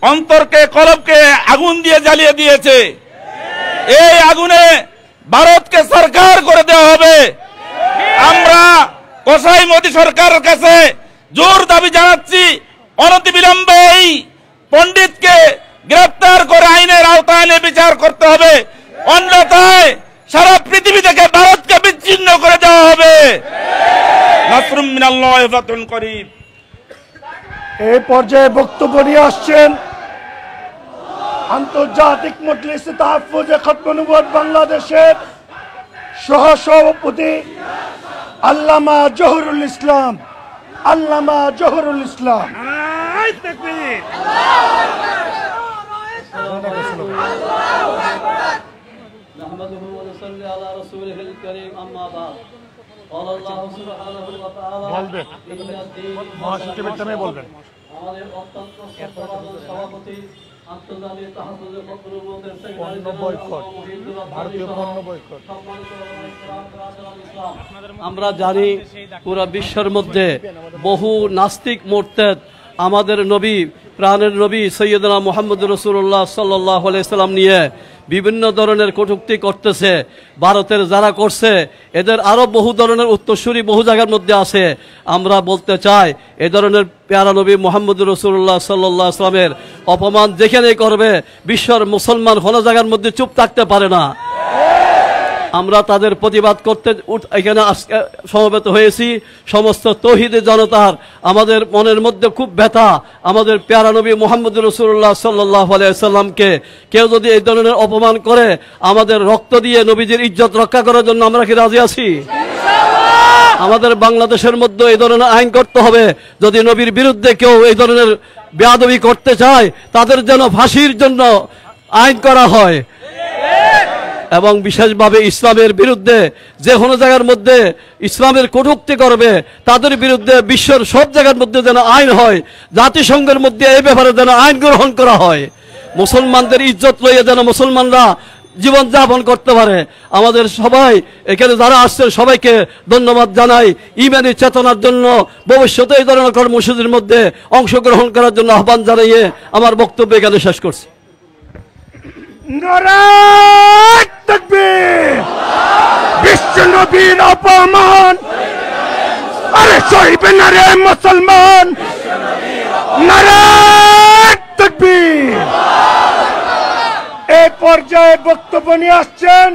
অন্তরকে কলবকে আগুন দিয়ে জ্বালিয়ে দিয়েছে। এই আগুনে ভারতকে সরকার করে দেওয়া হবে। আমরা কসাই মোদী সরকারের কাছে জোর দাবি জানাচ্ছি, অনতিবিলম্বে এই পণ্ডিতকে গ্রেফতার করে আইনের আওতায় এনে বিচার করতে হবে, অন্যথায় সারা পৃথিবী থেকে ভারতকে বিচ্ছিন্ন করে দেওয়া হবে। নাসরুম মিনাল্লাহি ওয়া ফাতহুন করিব। এই পর্যায়ে বক্তব্য নিয়ে আসছেন আন্তর্জাতিক মজলিসে তাহফুজে খতমে নবুয়ত বাংলাদেশের সহসভাপতি আল্লামা জহুরুল ইসলাম। আল্লামা জহুরুল ইসলাম। আমরা জানি পুরো বিশ্বের মধ্যে বহু নাস্তিক মুরতাদ আমাদের নবী, প্রাণের নবী সৈয়দনা মুহাম্মদ রাসূলুল্লাহ সাল্লাল্লাহু আলাইহি সাল্লাম নিয়ে বিভিন্ন ধরনের কটূক্তি করতেছে। ভারতের যারা করছে এদের আরো বহু ধরনের উত্তরসূরি বহু জায়গার মধ্যে আছে। আমরা বলতে চাই এ ধরনের প্যারা নবী মুহাম্মদ রাসূলুল্লাহ সাল্লাল্লাহু আলাইহি সাল্লামের অপমান যেখানেই করবে বিশ্বের মুসলমান কোনো জায়গার মধ্যে চুপ থাকতে পারে না। আমরা তাদের প্রতিবাদ করতে এখানে আজকে সমবেত হয়েছি। সমস্ত তৌহিদি জনতার আমাদের মনের মধ্যে খুব ব্যথা। আমাদের প্যারা নবী মুহাম্মদ রাসূলুল্লাহ সাল্লাল্লাহু আলাইহি সাল্লামকে কেউ যদি এই ধরনের অপমান করে, আমাদের রক্ত দিয়ে নবীজির ইজ্জত রক্ষা করার জন্য আমরা কি রাজি আছি? আমাদের বাংলাদেশের মধ্যে এই ধরনের আইন করতে হবে। যদি নবীর বিরুদ্ধে কেউ এই ধরনের বেয়াদবি করতে চায়, তাদের যেন ফাঁসির জন্য আইন করা হয়। এবং বিশেষভাবে ইসলামের বিরুদ্ধে যে কোনো জায়গার মধ্যে ইসলামের কটূক্তি করবে তাদের বিরুদ্ধে বিশ্বের সব জায়গার মধ্যে যেন আইন হয়। জাতিসংঘের মধ্যে এই ব্যাপারে যেন আইন গ্রহণ করা হয়। মুসলমানদের ইজ্জত লইয়ে যেন মুসলমানরা জীবনযাপন করতে পারে। আমাদের সবাই এখানে যারা আসছেন সবাইকে ধন্যবাদ জানাই। ইমানি চেতনার জন্য ভবিষ্যতে এই ধরনের কর্মসূচির মধ্যে অংশগ্রহণ করার জন্য আহ্বান জানিয়ে আমার বক্তব্য এখানে শেষ করছি। নারায়ে তাকবীর। বিশ্ব নবীর অপমান আরে সইবে না রে মুসলমান। নারায়ে তাকবীর। এই পর্যায়ে বক্তব্য নিয়ে আসছেন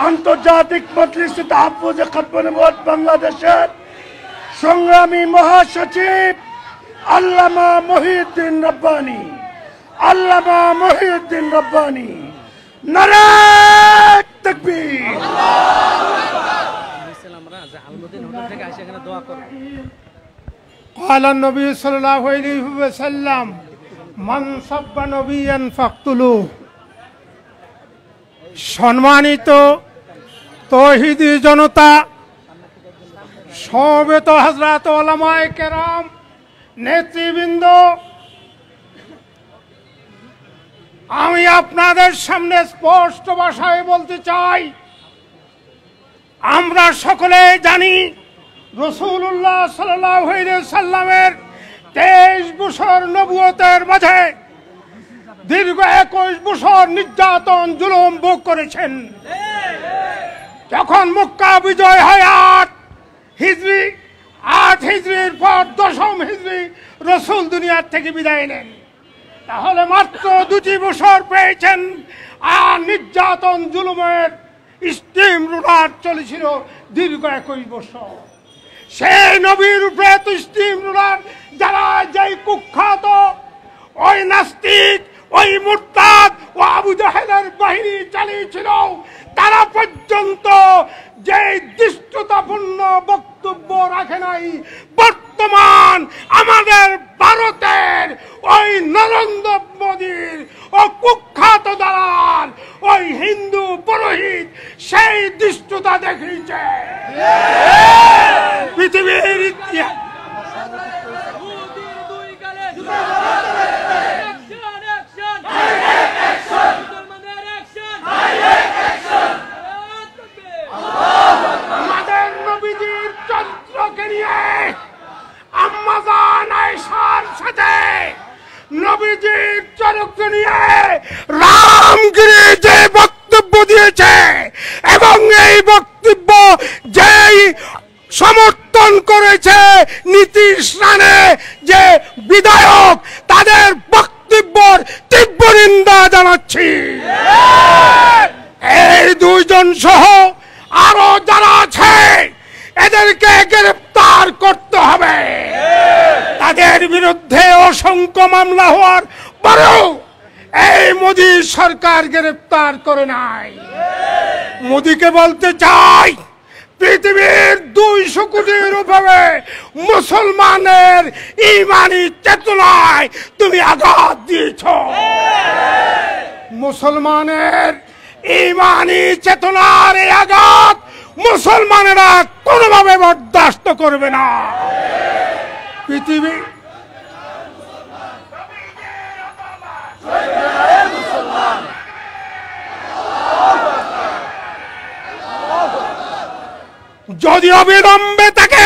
আন্তর্জাতিক মজলিসে তাহফুজে খতমে নবুয়ত বাংলাদেশের সংগ্রামী মহাসচিব আল্লামা মহিউদ্দিন রব্বানী। আল্লামা মহিউদ্দিন রব্বানী। নারায়ে তাকবীর। قال النبي صلى الله عليه وسلم من سب نبيا فاقتلوه। সম্মানিত তৌহিদি জনতা, সমবেত হযরত উলামায়ে কেরাম, নেতৃবৃন্দ, আমি আপনাদের সামনে স্পষ্ট ভাষায় বলতে চাই, আমরা সকলে জানি রাসূলুল্লাহ সাল্লাল্লাহু আলাইহি সাল্লামের 23 বছর নবুয়তের মাঝে দীর্ঘ 21 বছর নির্যাতন জুলুম ভোগ করেছেন। যখন মক্কা বিজয় হয় 8 হিজরির পর 10ম হিজরি রাসূল দুনিয়ার থেকে বিদায় নেন। তাহলে মাত্র 2 বছর পেয়েছেন। আর নির্যাতন জুলুমের স্টিম রোলার চলেছিল দীর্ঘ 21 বছর। সেই নবীর উপরে তো স্টিম রোলার যারা যেই কুখ্যাত ওই নাস্তিক, ওই মুরতাদ ও আবু জাহেলের বাহিনী চালিয়েছিল, তারা পর্যন্ত যে দৃষ্টতাপূর্ণ বক্তব্য রাখে নাই। বর্তমান আমাদের ভারতের ওই নরেন্দ্র মোদীর ও কুখ্যাত দালাল ওই হিন্দু পুরোহিত সেই দৃষ্টতা দেখিয়েছে। পৃথিবীর ইতিহাস নবীজির চরিত্র নিয়ে রামগিরি যে বক্তব্য দিয়েছে এবং এই বক্তব্য যেই সমর্থন করেছে নীতিশ রানে যে বিধায়ক, তাদের বক্তব্যের তীব্র নিন্দা জানাচ্ছি। এই দুইজন সহ আরো যারা আছে এদেরকে গ্রেফতার করতে হবে। তাদের বিরুদ্ধে অসংখ্য মামলা হওয়ার পরেও এই মোদী সরকার গ্রেফতার করে নাই। মোদীকে বলতে চাই, পৃথিবীর 200 কোটির উপরে মুসলমানের ইমানি চেতনায় তুমি আঘাত দিয়েছ। মুসলমানের ইমানি চেতনার এই আঘাত মুসলমানেরা কোনোভাবে বরদাস্ত করবে না। পৃথিবী যদি অবিলম্বে তাকে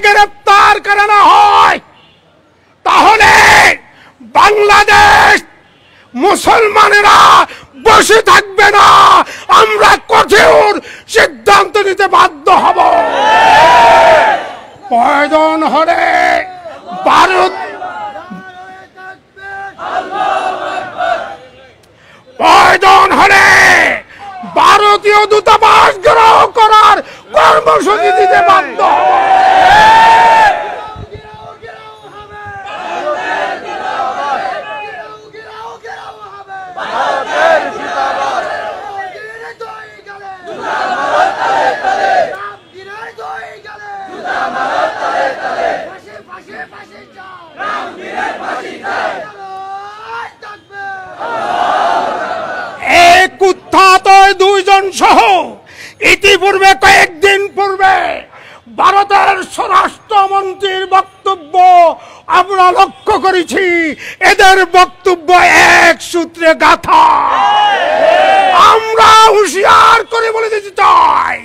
গ্রেফতার করা না হয় তাহলে বাংলাদেশ মুসলমানেরা বসে থাকবে না, আমরা কঠোর সিদ্ধান্ত নিতে বাধ্য হব। প্রয়োজন হলে ভারতীয় দূতাবাস গ্রহ করার কর্মসূচি দিতে বাধ্য হব। দুইজন সহ ইতিপূর্বে কয়েকদিন পূর্বে ভারতের স্বরাষ্ট্রমন্ত্রীর বক্তব্য আমরা লক্ষ্য করেছি। এদের বক্তব্য এক সূত্রে গাঁথা। আমরা হুঁশিয়ার করে বলে দিতে চাই,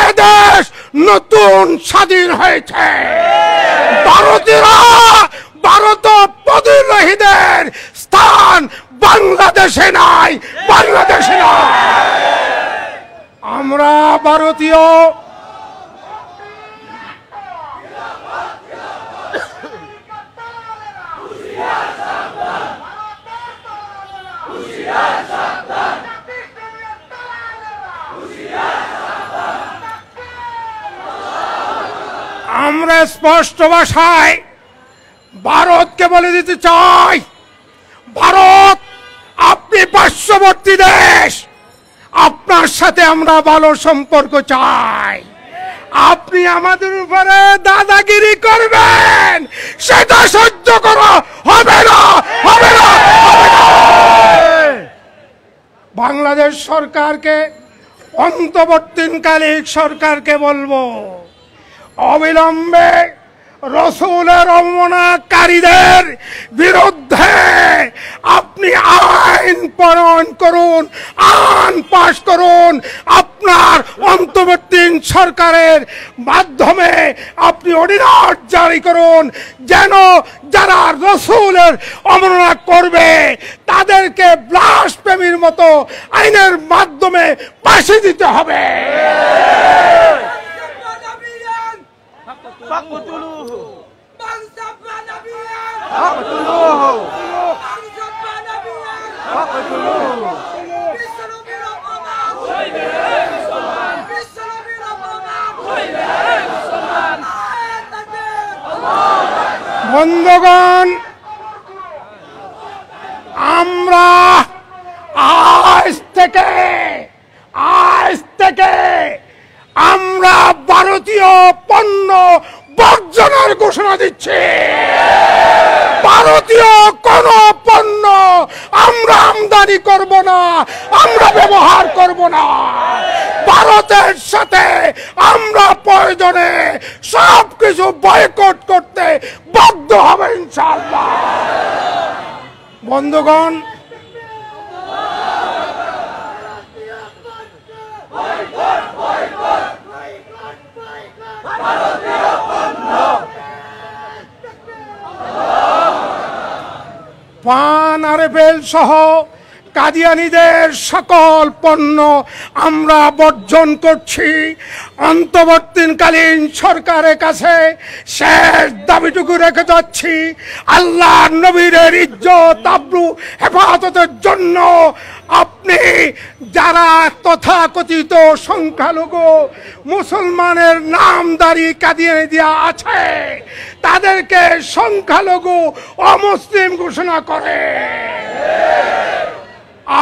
এদেশ নতুন স্বাধীন হয়েছে। ভারতীয়রা ভারত প্রতিরোধীদের স্থান বাংলাদেশে নাই, বাংলাদেশে নাই। আমরা ভারতীয় আমরা স্পষ্ট ভাষায় ভারতকে বলে দিতে চাই, ভারত আপনি পার্শ্ববর্তী দেশ, আপনার সাথে আমরা ভালো সম্পর্ক চাই। আপনি আমাদের উপরে দাদাগিরি করবেন, সেটা সহ্য করা হবে না, হবে না, হবে না। বাংলাদেশ সরকারকে, অন্তর্বর্তীকালীন সরকারকে বলবো, অবিলম্বে রসুলের অবমাননাকারীদের বিরুদ্ধে আপনি আইন প্রণয়ন করুন, আইন পাশ করুন। আপনার অন্তর্বর্তী সরকারের মাধ্যমে আপনি অর্ডিন্যান্স জারি করুন, যেন যারা রসুলের অবমাননা করবে তাদেরকে ব্লাসফেমির মতো আইনের মাধ্যমে ফাঁসি দিতে হবে। বন্ধুগণ, আমরা আজ থেকে আমরা ভারতীয় পণ্য বর্জনের ঘোষণা দিচ্ছি। ভারতীয় কোন পণ্য আমরা আমদানি করব না, আমরা ব্যবহার করব না। ভারতের সাথে আমরা প্রয়োজনে সবকিছু বয়কট করতে বাধ্য হবে ইনশাআল্লাহ। বন্ধুগণ, পান আরএফএল সহ কাদিয়ানীদের সকল পণ্য আমরা বর্জন করছি। অন্তর্বর্তীকালীন সরকারের কাছে শেষ দাবিটুকু রেখে যাচ্ছি, আল্লাহর নবীর ইজ্জত আবরু হেফাজতের জন্য আপনি যারা তথাকথিত সংখ্যালঘু মুসলমানের নামদারি কাদিয়ানি দেওয়া আছে তাদেরকে সংখ্যালঘু অমুসলিম ঘোষণা করে।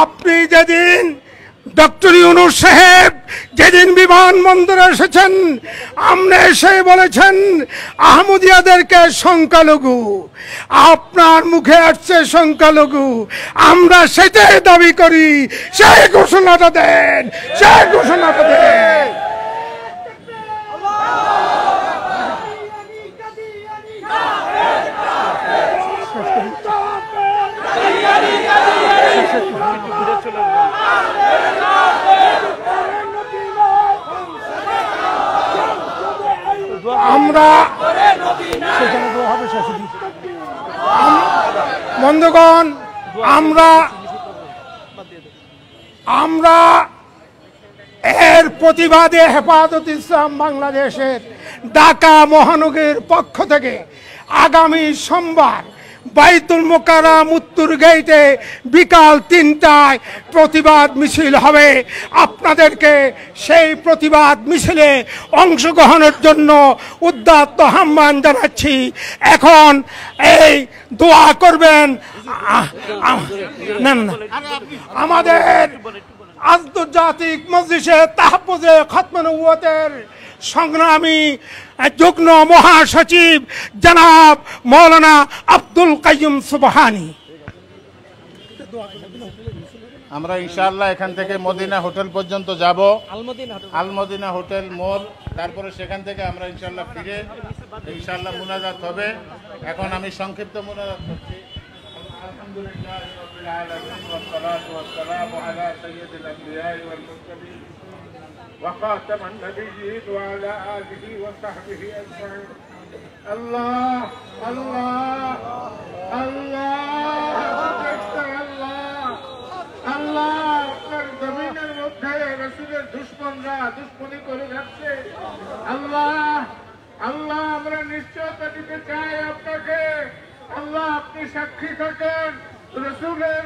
আপনি যেদিন ডক্টর ইউনূস সাহেব যেদিন বিমানবন্দরে এসেছেন আপনি এসে বলেছেন আহমদিয়াদেরকে সংখ্যালঘু, আপনার মুখে আসছে সংখ্যালঘু, আমরা সেটাই দাবি করি। সেই ঘোষণাটা দেন, সেই ঘোষণাটা দেন। আমরা বন্ধুগণ আমরা এর প্রতিবাদে হেফাজত ইসলাম বাংলাদেশের ঢাকা মহানগরীর পক্ষ থেকে আগামী সোমবার বাইতুল মোকাররম উত্তর গেটে বিকাল ৩টায় প্রতিবাদ মিছিল হবে। আপনাদেরকে সেই প্রতিবাদ মিছিলে অংশগ্রহণের জন্য উদাত্ত আহ্বান জানাচ্ছি। এখন এই দোয়া করবেন আমাদের আন্তর্জাতিক মজলিসে তাহফুজে খতমে নবুয়তের সংগ্রামী যুগ্ম মহাসচিব জনাব মৌলানা আব্দুল কাইয়ুম সুবহানী। আমরা ইনশাআল্লাহ এখান থেকে মদিনা হোটেল পর্যন্ত যাব, আলমদিনা হোটেল মোড়, তারপরে সেখান থেকে আমরা ইনশাআল্লাহ ফিরে ইনশাআল্লাহ মুনাজাত হবে। এখন আমি সংক্ষিপ্ত মুনাজাত করছি। আলহামদুলিল্লাহ রাব্বিল আলামিন ওয়াস সালাতু ওয়াস সালামু আলা সাইয়্যিদিল আমবিয়া ওয়াল মুরসালিন ওয়া খাতামান নাবিয়্যিন ওয়া আলা আলিহি ওয়া সাহবিহি আজমাইন। আল্লাহ আল্লাহ আল্লাহ আল্লাহ আপনার জমিনের মধ্যে রাসূলের দুশমনরা দুশমনি করে যাচ্ছে। আল্লাহ আল্লাহ আমরা নিশ্চয়তা দিতে চাই আপনাকে। আল্লাহ আপনি সাক্ষী থাকেন, রসুলের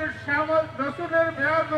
মেয়াদ